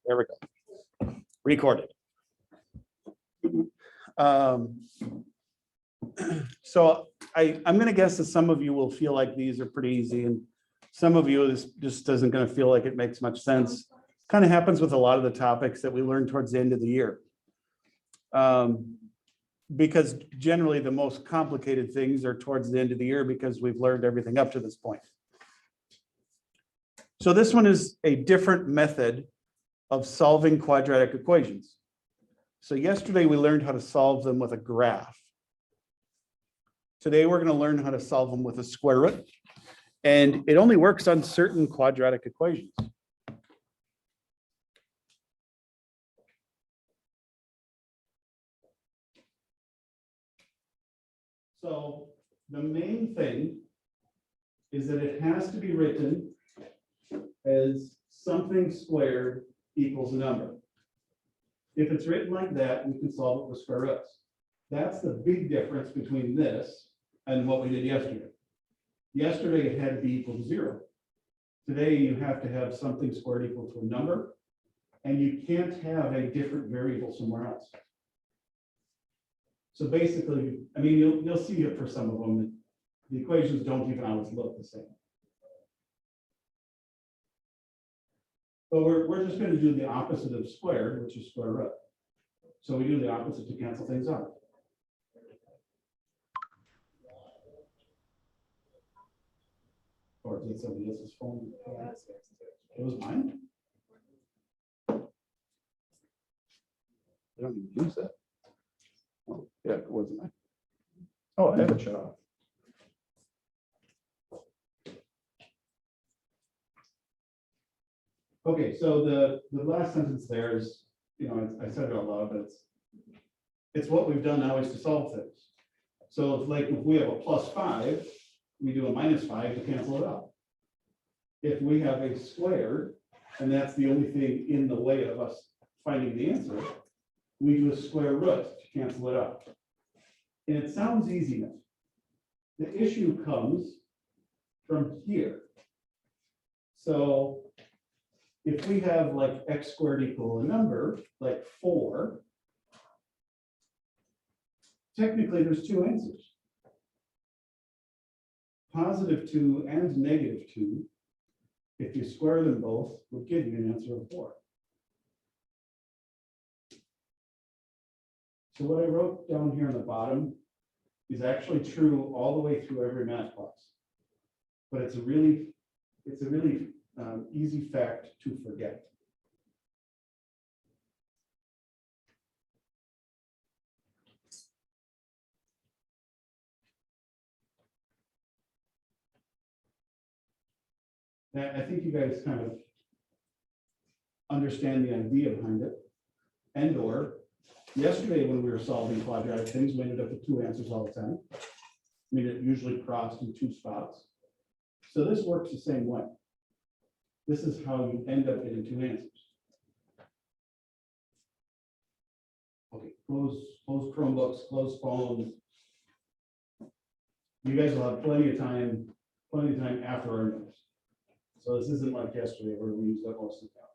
There we go. Recorded. So I'm going to guess that some of you will feel like these are pretty easy, and some of you, this just isn't going to feel like it makes much sense. Kind of happens with a lot of the topics that we learn towards the end of the year. Because generally the most complicated things are towards the end of the year because we've learned everything up to this point. So this one is a different method of solving quadratic equations. So yesterday we learned how to solve them with a graph. Today we're going to learn how to solve them with a square root. And it only works on certain quadratic equations. So the main thing is that it has to be written as something squared equals a number. If it's written like that, we can solve it with square roots. That's the big difference between this and what we did yesterday. Yesterday, it had to be equal to 0. Today, you have to have something squared equal to a number, and you can't have a different variable somewhere else. So basically, I mean, you'll see it for some of them. The equations don't even always look the same. But we're just going to do the opposite of squared, which is square root. So we do the opposite to cancel things out. Or is it somebody else's phone? It was mine? I don't even use that. Oh, yeah, it wasn't mine. Oh, I have it shut off. Okay, so the last sentence there is, you know, I said it out loud, but it's what we've done now is to solve things. So it's like if we have a +5, we do a -5 to cancel it out. If we have a squared, and that's the only thing in the way of us finding the answer, we do a square root to cancel it out. And it sounds easy enough. The issue comes from here. So if we have like x squared equal a number, like 4, technically there's 2 answers. +2 and -2, if you square them both, would give you an answer of 4. So what I wrote down here on the bottom is actually true all the way through every math class. But it's a really easy fact to forget. Now, I think you guys kind of understand the idea behind it. And or yesterday when we were solving quadratic things, we ended up with 2 answers all the time. I mean, it usually crossed in 2 spots. So this works the same way. This is how you end up getting 2 answers. Okay, close Chromebooks, close phones. You guys will have plenty of time after our notes. So this isn't like yesterday where we used up most of the time.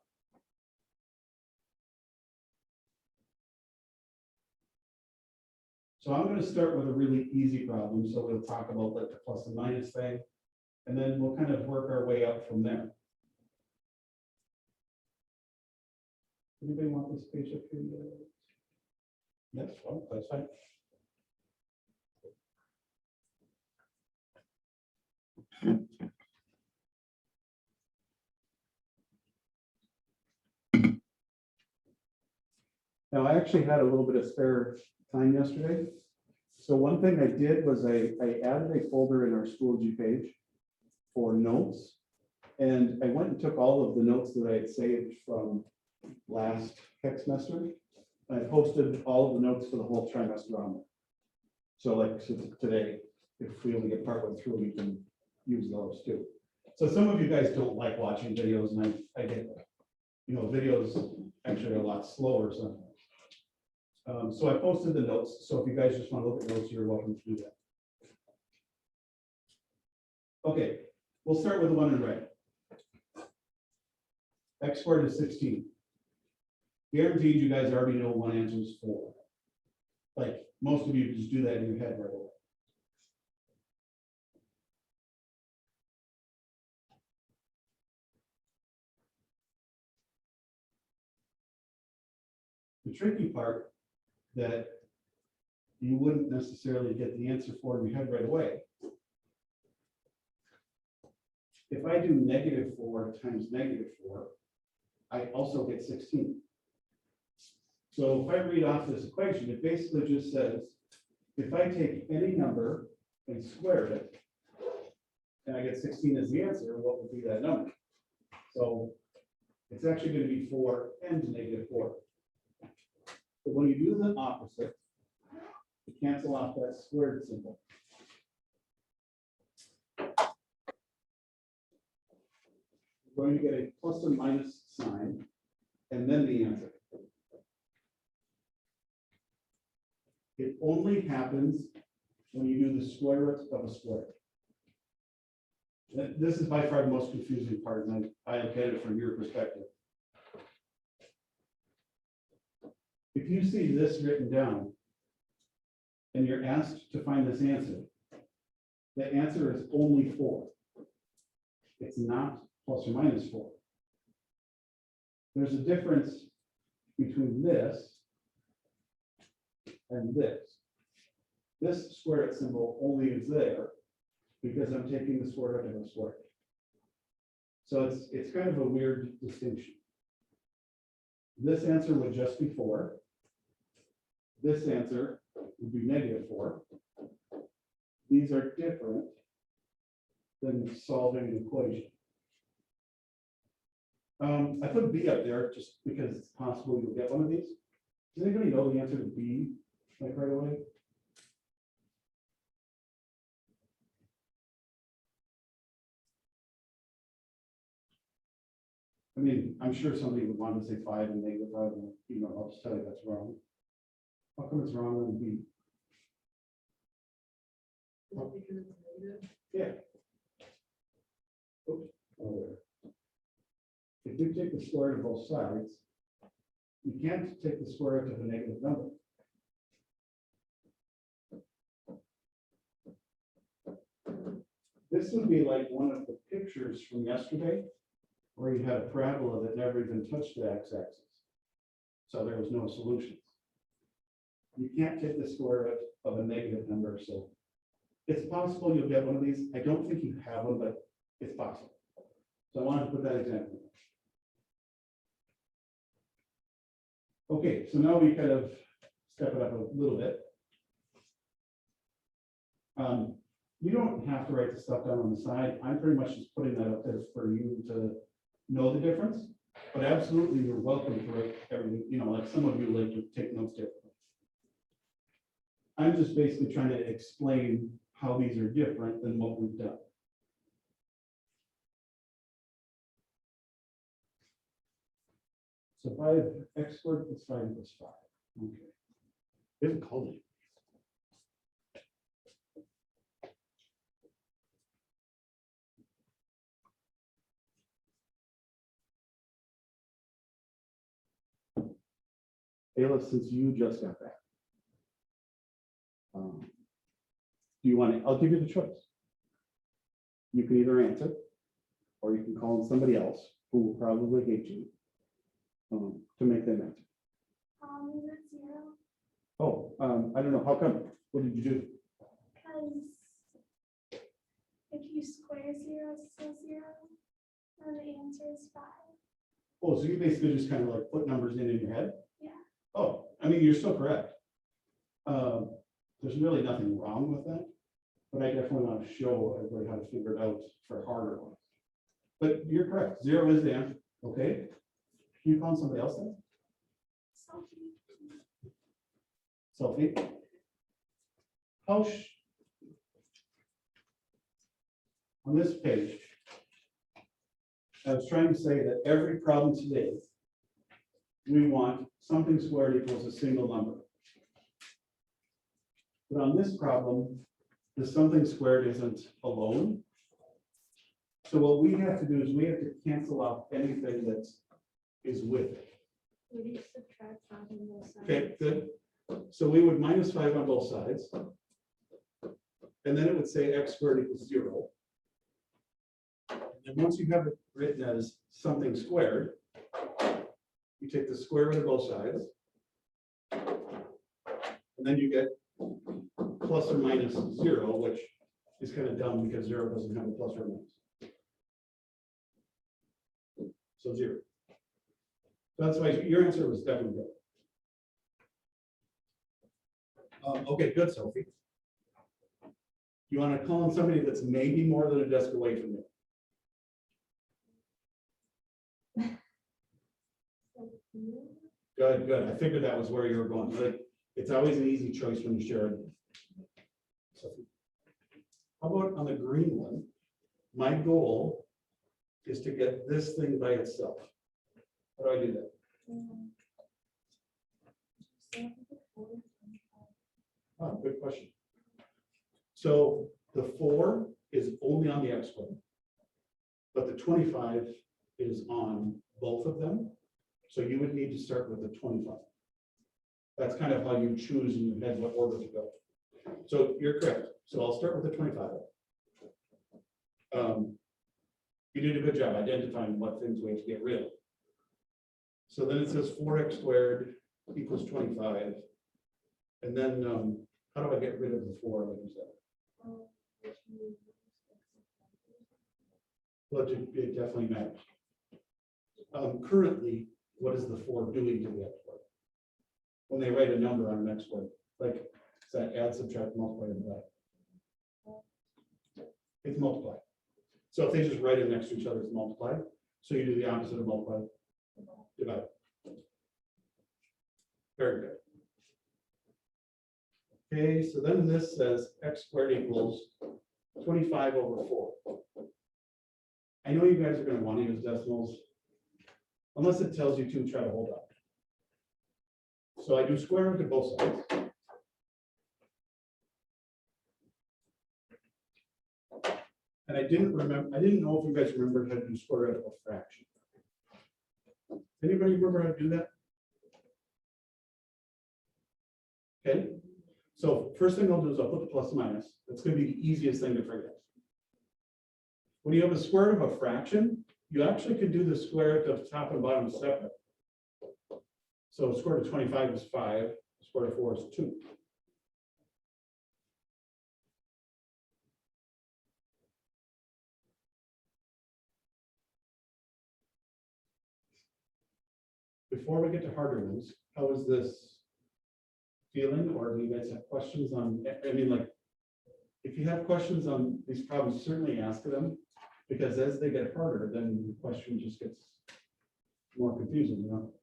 So I'm going to start with a really easy problem. So we'll talk about like the plus and minus thing, and then we'll kind of work our way up from there. Anybody want this page up here? Yes, well, that's fine. Now, I actually had a little bit of spare time yesterday. So one thing I did was I added a folder in our Schoology page for notes. And I went and took all of the notes that I had saved from last tech semester. And I posted all of the notes for the whole trimester on there. So like so today, if we only get partway through, we can use those too. So some of you guys don't like watching videos, and I get that. You know, videos actually are a lot slower sometimes. So I posted the notes. So if you guys just want to look at notes, you're welcome to do that. Okay, we'll start with the one in red. X squared is 16. Guaranteed, you guys already know one answer is 4. Like, most of you just do that in your head right away. The tricky part that you wouldn't necessarily get the answer for in your head right away. If I do -4 times -4, I also get 16. So if I read off this equation, it basically just says, if I take any number and square it, and I get 16 as the answer, what would be that number? So it's actually going to be 4 and -4. But when you do the opposite, you cancel out that squared symbol. You're going to get a plus or minus sign, and then the answer. It only happens when you do the square root of a square. This is by far the most confusing part, and I look at it from your perspective. If you see this written down and you're asked to find this answer, the answer is only 4. It's not plus or minus 4. There's a difference between this and this. This square root symbol only is there because I'm taking the square root of a square. So it's kind of a weird distinction. This answer would just be 4. This answer would be -4. These are different than solving an equation. I put B up there just because it's possible you'll get one of these. Does anybody know the answer to B, like right away? I mean, I'm sure somebody would want to say 5 and -5, and I'll just tell you that's wrong. How come it's wrong on B? Yeah. Oops. Oh, there. If you take the square root of both sides, you can't take the square root of a negative number. This would be like one of the pictures from yesterday where you had a parabola that never even touched the x-axis. So there was no solutions. You can't take the square root of a negative number, so it's possible you'll get one of these. I don't think you have one, but it's possible. So I wanted to put that example. Okay, so now we kind of step it up a little bit. You don't have to write the stuff down on the side. I'm pretty much just putting that up there for you to know the difference. But absolutely, you're welcome to write everything, like some of you like to take notes differently. I'm just basically trying to explain how these are different than what we've done. So 5x squared plus 5 plus 5. Okay. We haven't called it. Ayla, since you just got back, do you want to? I'll give you the choice. You can either answer, or you can call in somebody else who will probably hate you to make them answer. Is it 0? Oh, I don't know. How come? What did you do? Because if you square 0, it's still 0, and the answer is 5. Oh, so you basically just kind of like put numbers in your head? Yeah. Oh, I mean, you're still correct. There's really nothing wrong with that, but I definitely want to show everybody how to figure it out for harder ones. But you're correct. 0 is the answer. Okay. Can you call somebody else then? Sophie. Sophie? On this page, I was trying to say that every problem today, we want something squared equals a single number. But on this problem, the something squared isn't alone. So what we have to do is we have to cancel out anything that is with it. Would you subtract 5 on both sides? Okay, good. So we would minus 5 on both sides. And then it would say x squared equals 0. And once you have it written as something squared, you take the square root of both sides. And then you get plus or minus 0, which is kind of dumb because 0 doesn't have a plus or minus. So 0. That's why your answer was definitely good. Okay, good, Sophie. You want to call on somebody that's maybe more than a desk away from you? Good, good. I figured that was where you were going. Like, it's always an easy choice when you share it. Sophie. How about on the green one? My goal is to get this thing by itself. How do I do that? Oh, good question. So the 4 is only on the x squared, but the 25 is on both of them. So you would need to start with the 25. That's kind of how you choose in your head what order to go. So you're correct. So I'll start with the 25. You did a good job identifying what things we have to get rid of. So then it says 4x squared equals 25. And then how do I get rid of the 4 like you said? Well, it definitely matters. Currently, what is the 4 doing to the x squared? When they write a number on an x squared, like is that add, subtract, multiply, and divide? It's multiply. So if they just write it next to each other, it's multiply. So you do the opposite of multiply, divide. Very good. Okay, so then this says x squared equals 25 over 4. I know you guys are going to want to use decimals. Unless it tells you to, try to hold up. So I do square root to both sides. And I didn't know if you guys remembered how to do square root of a fraction. Anybody remember how to do that? Okay. So first thing I'll do is I'll put the plus and minus. That's going to be the easiest thing to forget. When you have a square root of a fraction, you actually could do the square root of top and bottom separate. So square root of 25 is 5, square root of 4 is 2. Before we get to harder ones, how is this feeling? Or do you guys have questions on, I mean, like, if you have questions on these problems, certainly ask them, because as they get harder, then the question just gets more confusing, you know?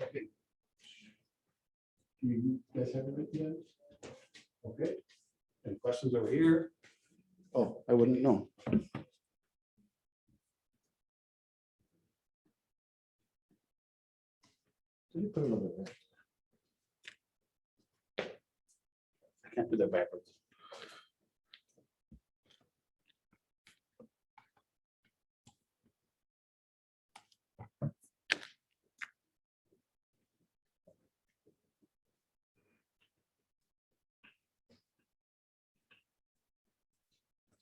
Okay. Do you guys have it yet? Okay. Any questions over here? Oh, I wouldn't know. Can you put it over there? I can't do that backwards.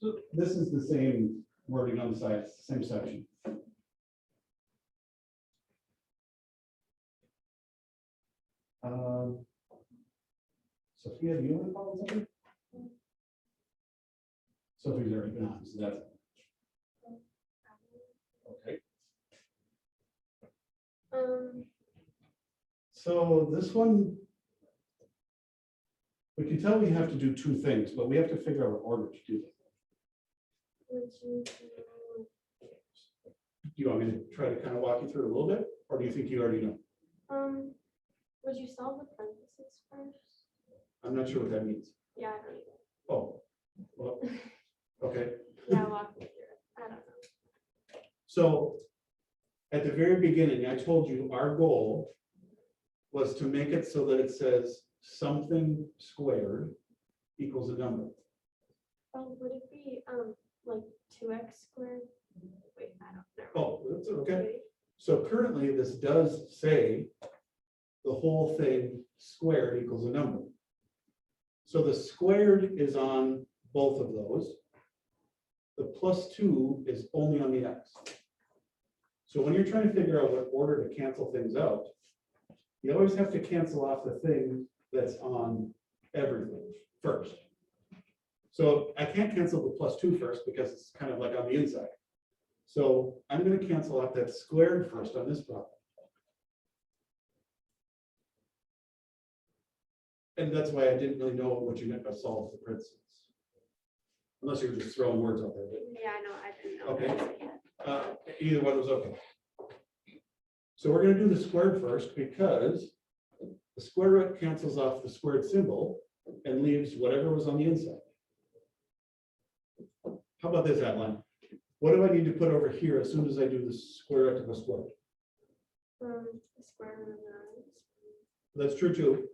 So this is the same wording on the side, it's the same section. Sophia, do you want to follow something? Sophie's already been on, so that's okay. So this one, we can tell we have to do two things, but we have to figure out what order to do them. Do you want me to try to kind of walk you through it a little bit, or do you think you already know? Would you solve the parentheses first? I'm not sure what that means. Yeah, I don't either. Oh, well, okay. Yeah, walk me through it. I don't know. So at the very beginning, I told you our goal was to make it so that it says something squared equals a number. Oh, would it be, like 2x squared? Wait, I don't know. Oh, that's okay. So currently, this does say the whole thing squared equals a number. So the squared is on both of those. The +2 is only on the x. So when you're trying to figure out what order to cancel things out, you always have to cancel off the thing that's on everything first. So I can't cancel the +2 first because it's kind of like on the inside. So I'm going to cancel out that squared first on this problem. And that's why I didn't really know what you meant by solve for instance. Unless you were just throwing words out there. Yeah, I know, I didn't know. Okay. that yet. Either one was okay. So we're going to do the squared first because the square root cancels off the squared symbol and leaves whatever was on the inside. How about this outline? What do I need to put over here as soon as I do the square root of a square? The square root of 9. That's true too.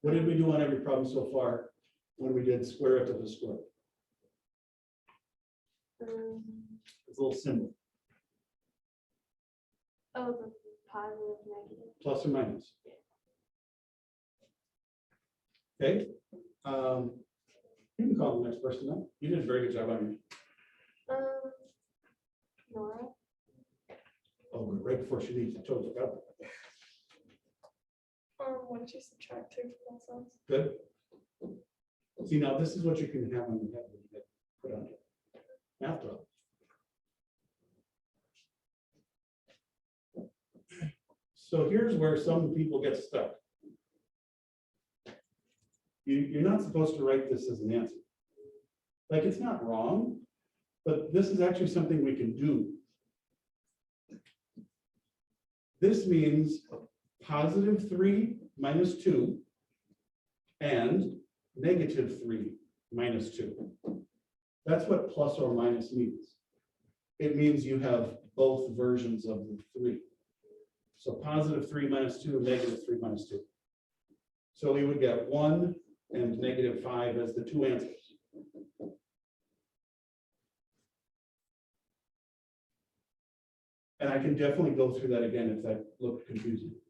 What did we do on every problem so far when we did square root of a square? It's a little symbol, Oh, the positive, negative. plus or minus. Okay. You can call the next person now. You did a very good job on your. Nora. Oh, good. Right before she leaves, I told you about that. Once you subtract 2 from both sides. Good. See, now this is what you can have on your head when you get put on your math problem. So here's where some people get stuck. You're not supposed to write this as an answer. Like, it's not wrong, but this is actually something we can do. This means +3 minus 2 and -3 minus 2. That's what plus or minus means. It means you have both versions of the 3. So +3 minus 2, -3 minus 2. So we would get 1 and -5 as the two answers. And I can definitely go through that again if that looked confusing.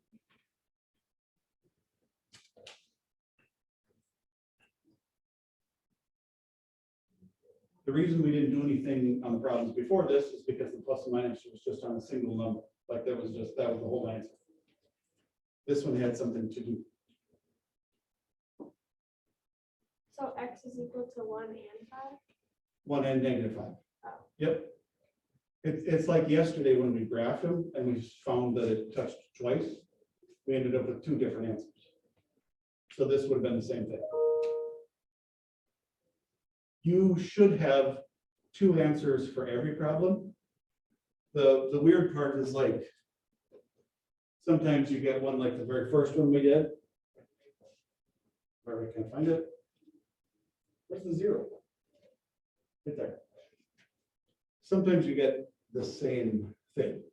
The reason we didn't do anything on the problems before this is because the plus and minus was just on a single number. Like that was the whole answer. This one had something to do. So x is equal to 1 and 5? 1 and -5. Oh. Yep. It's like yesterday when we graphed them and we found that it touched twice. We ended up with 2 different answers. So this would have been the same thing. You should have 2 answers for every problem. The weird part is like, sometimes you get one like the very first one we did. Where we can find it. Where's the 0? Right there. Sometimes you get the same thing.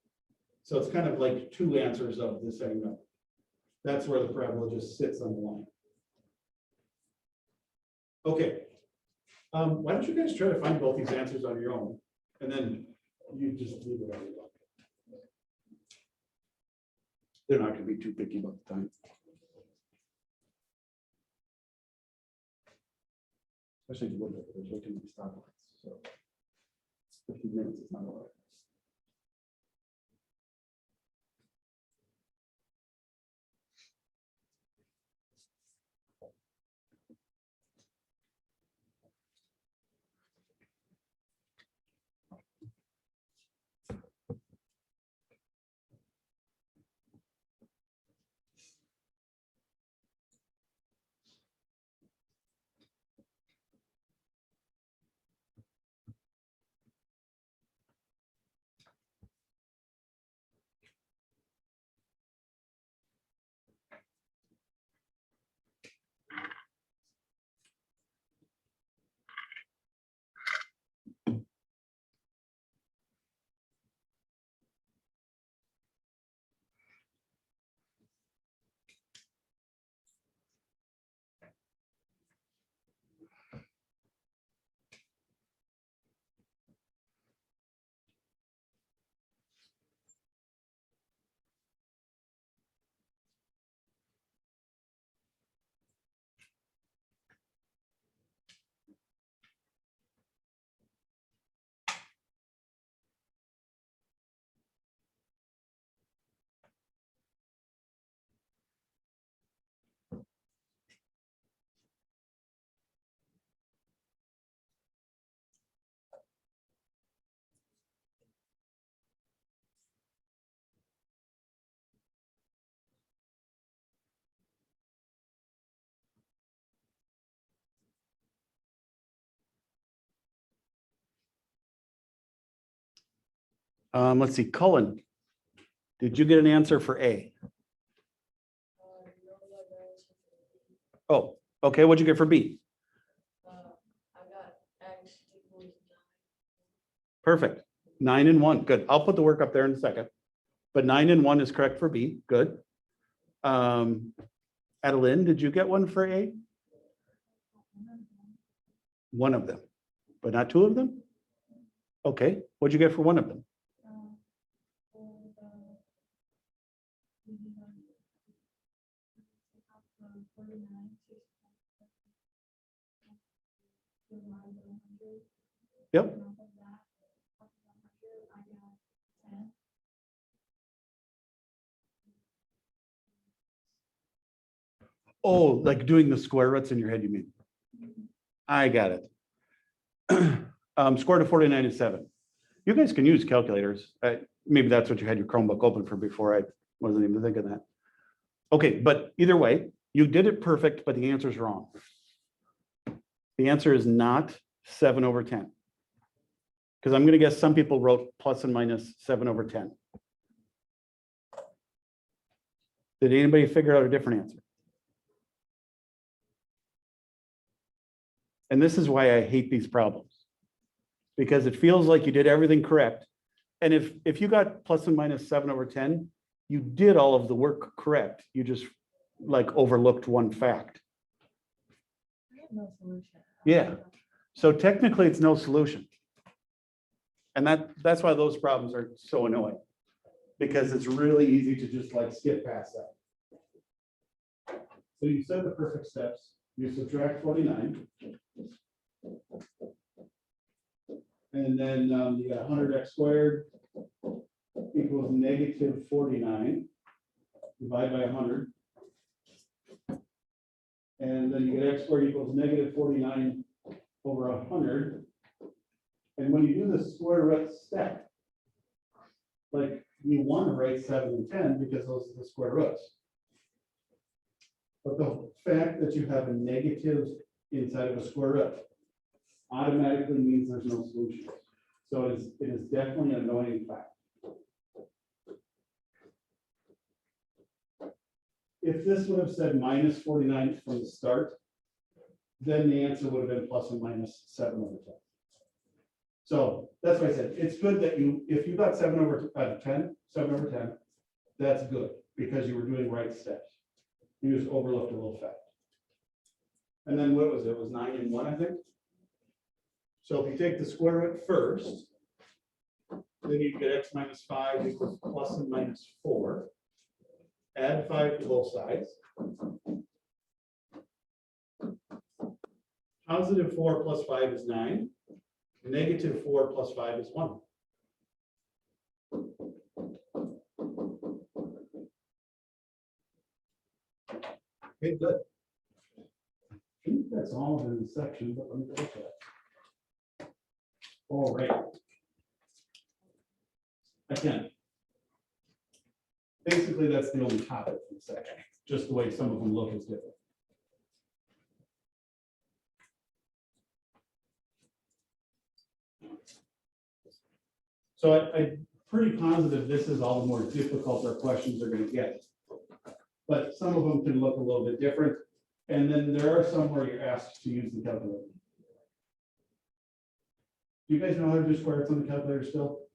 So it's kind of like 2 answers of the same number. That's where the parabola just sits on the line. Okay. Why don't you guys try to find both these answers on your own, and then you just leave it on your own. They're not going to be too picky about the time. Especially if you look at it, there's way too many stoplights. So 15 minutes is not a lot. Let's see, Cullen. Did you get an answer for A? Oh, okay, what'd you get for B? I got X equals 9. Perfect. 9 and 1, good. I'll put the work up there in a second. But 9 and 1 is correct for B, good. Adeline, did you get one for A? One of them, but not two of them? Okay, what'd you get for one of them? Yep. Oh, like doing the square roots in your head, you mean? I got it. Square to 49 is 7. You guys can use calculators. Maybe that's what you had your Chromebook open for before. I wasn't even thinking that. Okay, but either way, you did it perfect, but the answer is wrong. The answer is not 7/10. Because I'm going to guess some people wrote plus and minus 7/10. Did anybody figure out a different answer? And this is why I hate these problems. Because it feels like you did everything correct. And if you got plus and minus 7/10, you did all of the work correct. You just like overlooked one fact. I have no solution. Yeah. So technically it's no solution. And that's why those problems are so annoying. Because it's really easy to just like skip past that. So you said the perfect steps. You subtract 49. And then you got 100x squared equals negative 49. Divide by 100. And then you get x squared equals negative 49 over 100. And when you do the square root step, like you want to write 7 and 10 because those are the square roots. But the fact that you have a negative inside of a square root automatically means there's no solution. So it is definitely an annoying fact. If this would have said minus 49 from the start, then the answer would have been plus or minus 7/10. So that's why I said, it's good that if you got 7/10, that's good, because you were doing right steps. You just overlooked a little fact. And then what was it? It was 9 and 1, I think. So if you take the square root first, then you get x minus 5 equals plus and minus 4. Add 5 to both sides. Positive 4 plus 5 is 9. Negative 4 plus 5 is 1. Okay, good. I think that's all in the section, but let me double check. All right. Again, basically that's the only topic in the section, just the way some of them look is different. So I'm pretty positive this is all the more difficult our questions are going to get. But some of them can look a little bit different. And then there are some where you're asked to use the calculator. Do you guys know how to do square roots on the calculator still?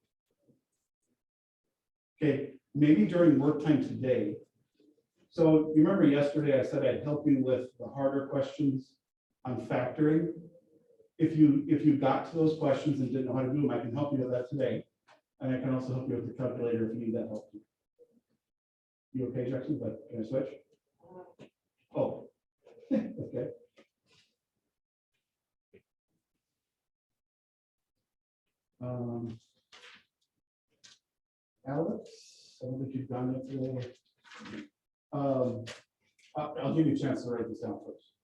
Okay, maybe during work time today. So you remember yesterday I said I'd help you with the harder questions on factoring. If you got to those questions and didn't know how to do them, I can help you with that today. And I can also help you with the calculator if you need that help. You okay, Jackson? But can I switch? Oh, okay. Alex, I don't think you've done it today. I'll give you a chance to write this down first.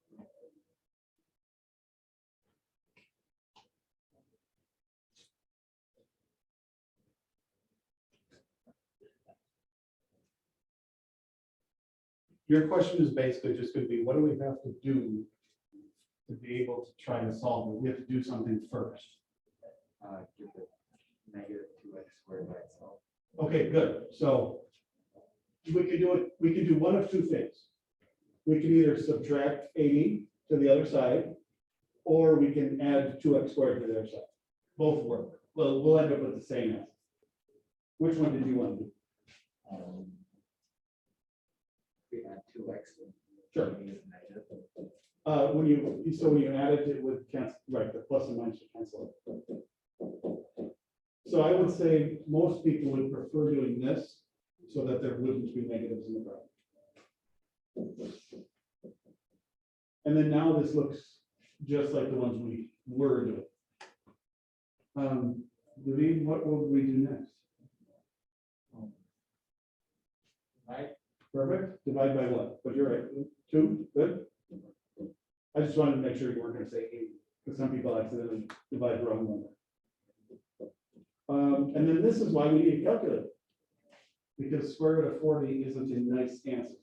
Your question is basically just going to be, what do we have to do to be able to try to solve it? We have to do something first. negative 2x squared by itself. Okay, good. So we could do one of two things. We can either subtract 80 to the other side, or we can add 2x squared to the other side. Both work. Well, we'll end up with the same answer. Which one did you want to do? We add 2x. Sure. Is negative. When you add it, it would cancel, right, the plus and minus would cancel it. So I would say most people would prefer doing this so that there wouldn't be negatives in the problem. And then now this looks just like the ones we were doing. David, what would we do next? Right? Perfect. Divide by what? But you're right. 2, good. I just wanted to make sure you weren't gonna say 80, because some people accidentally divide the wrong number. And then this is why we need a calculator. Because square root of 40 isn't a nice answer.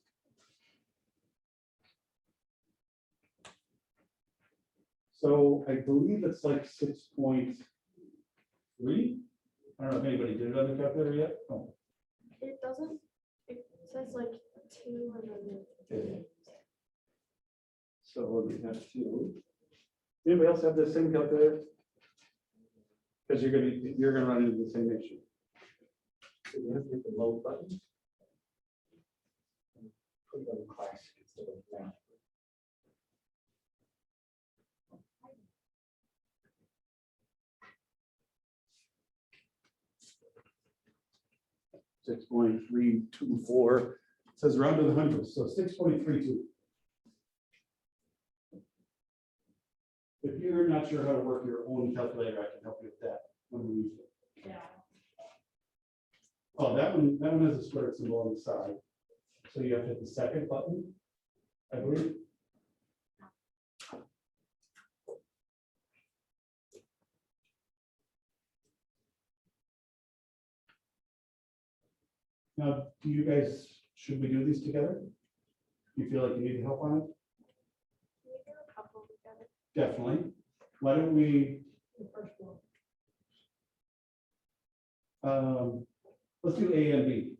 So I believe it's like 6.3. I don't know if anybody did it on the calculator yet. Oh, It doesn't, it says like 2 and then. So we have 2. Anybody else have the same calculator? Because you're gonna run into the same issue. So you have to hit the load button. And put it on classic instead of math. 6.324. Says round to the hundreds, so 6.32. If you're not sure how to work your own calculator, I can help you with that when we use it. Yeah. Oh, that one has a square symbol on the side. So you have to hit the second button, I believe. Now, do you guys, should we do these together? You feel like you need help on it? We do a couple together. Definitely. Why don't we, let's do A and B.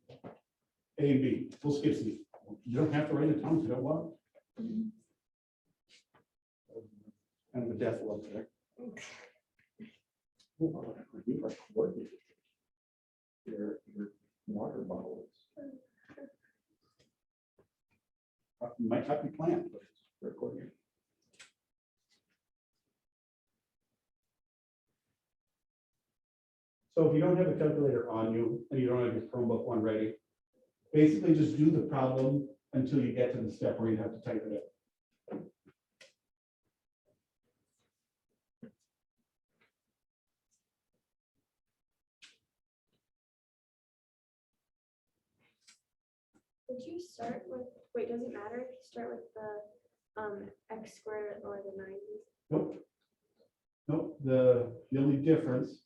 A and B, we'll skip C. You don't have to write it down if you don't want. Kind of a death look there. You are coordinated. Your water bottles. Might not be planned, but it's recording. So if you don't have a calculator on you and you don't have your Chromebook one ready, basically just do the problem until you get to the step where you have to type it in. Would you start with, wait, does it matter if you start with the x squared or the 90? Nope. Nope, the only difference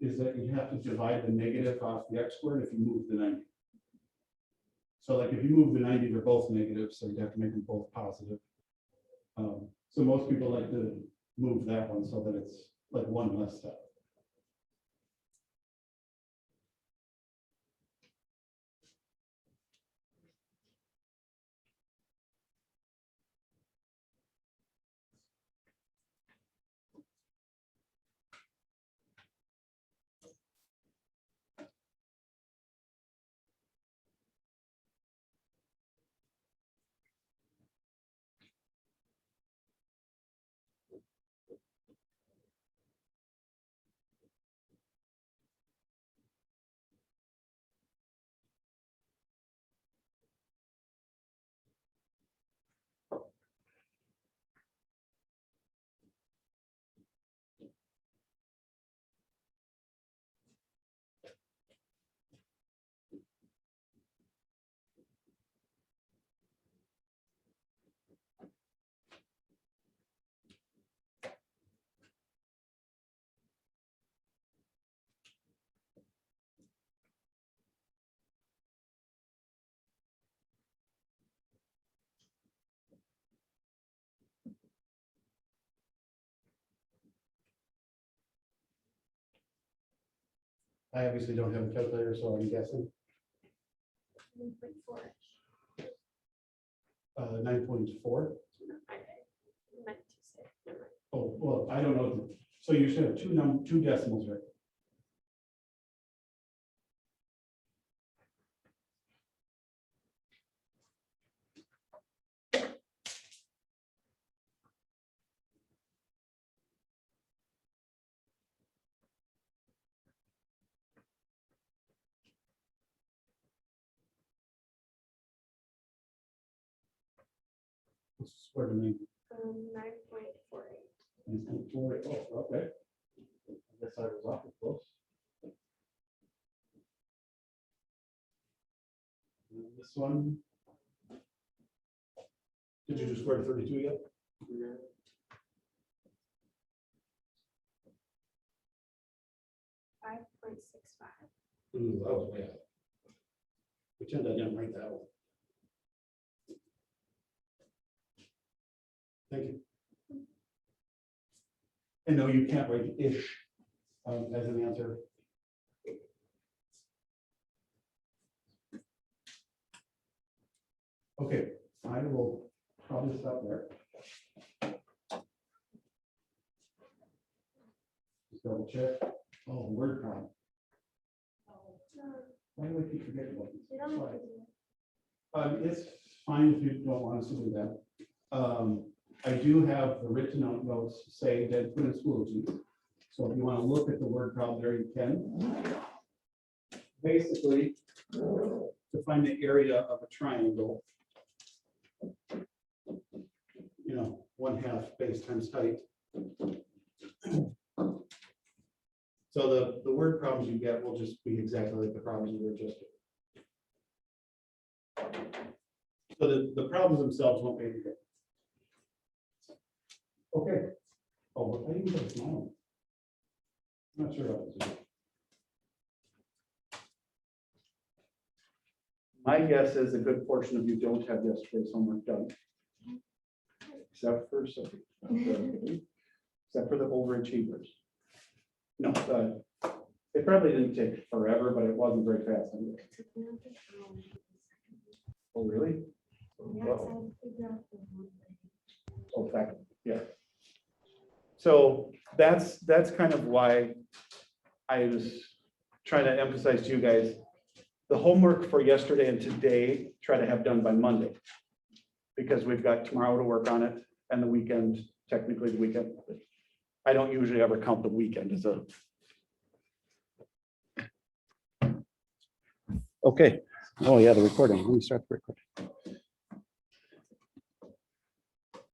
is that you have to divide the negative off the x squared if you move the 90. So like if you move the 90, they're both negative, so you have to make them both positive. So most people like to move that one so that it's like one less step. I obviously don't have a calculator, so I'm guessing 9.4. 9.4. I meant to say, never mind. Oh, well, I don't know. So you should have two decimals, right? Square to me. 9.48. Oh, okay. I guess I was awful close. And this one. Did you do square to 32 yet? 5.65. Ooh, that was way out. Pretend I didn't write that one. Thank you. And no, you can't write ish as an answer. Okay, I will probably stop there. Just double check. Oh, word problem. Why do I keep forgetting about this? You don't have to do it. It's fine if you don't want us to do that. I do have the written notes say that put in Schoology. So if you want to look at the word problem there, you can. Basically, to find the area of a triangle, you know, 1/2 base times height. So the word problems you get will just be exactly like the problems we were just doing. So the problems themselves won't be anything. Okay. Oh, but I didn't get a small. I'm not sure about this. My guess is a good portion of you don't have yesterday's homework done. Except for some, except for the overachievers. No, it probably didn't take forever, but it wasn't very fast. Anyway. Oh, really? Oh, fact, yeah. So that's kind of why I was trying to emphasize to you guys, the homework for yesterday and today, try to have done by Monday. Because we've got tomorrow to work on it and the weekend, technically the weekend. I don't usually ever count the weekend as a. Okay. Oh, yeah, the recording. Let me start the recording.